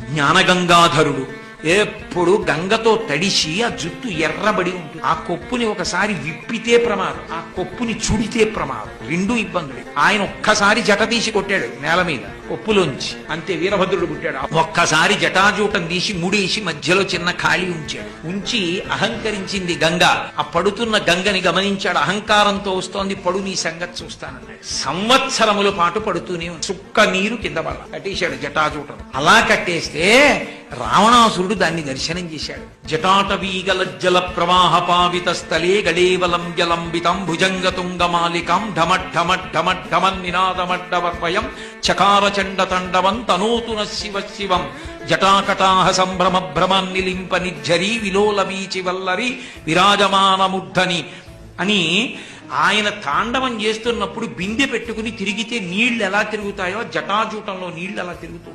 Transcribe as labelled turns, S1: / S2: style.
S1: జ్ఞానగంగాధరుడు ఎప్పుడు గంగతో తడిసి ఆ జుట్టు ఎర్రబడి ఉంటుంది. ఆ కొప్పుని ఒకసారి విప్పితే ప్రమాదం, ఆ కొప్పుని చుడితే ప్రమాదం, రెండూ ఇబ్బందులు. ఆయన ఒక్కసారి జట తీసి కొట్టాడు నేల మీద కొప్పులోంచి, అంతే వీరభద్రుడు పుట్టాడు. ఒక్కసారి జటాజూటం తీసి ముడేసి మధ్యలో చిన్న ఖాళీ ఉంచాడు. ఉంచి అహంకరించింది గంగ. ఆ పడుతున్న గంగని గమనించాడు. అహంకారంతో వస్తోంది, పడు నీ సంగతి చూస్తానన్నాడు. సంవత్సరముల పాటు పడుతూనే చుక్క నీరు కింద పడ కట్టేశాడు జటాజూటం. అలా కట్టేస్తే రావణాసురుడు దాన్ని దర్శనం చేశాడు. జటాటవీగలజ్జల ప్రవాహ పావిత స్థలే గడేవలం జలంబితం భుజంగతుంగమాలికం ఢమఢమఢమఢమన్ నినాదమడ్డవర్పయం చకార చండ తండవం తనోతున శివ శివం జటాకటాహ సంభ్రమ భ్రమాన్నిలింప నిర్ఝరీ విలోల వీచి వల్లరి విరాజమానముద్ధని అని ఆయన తాండవం చేస్తున్నప్పుడు బిందె పెట్టుకుని తిరిగితే నీళ్లు ఎలా తిరుగుతాయో జటాజూటంలో నీళ్లు ఎలా తిరుగుతూ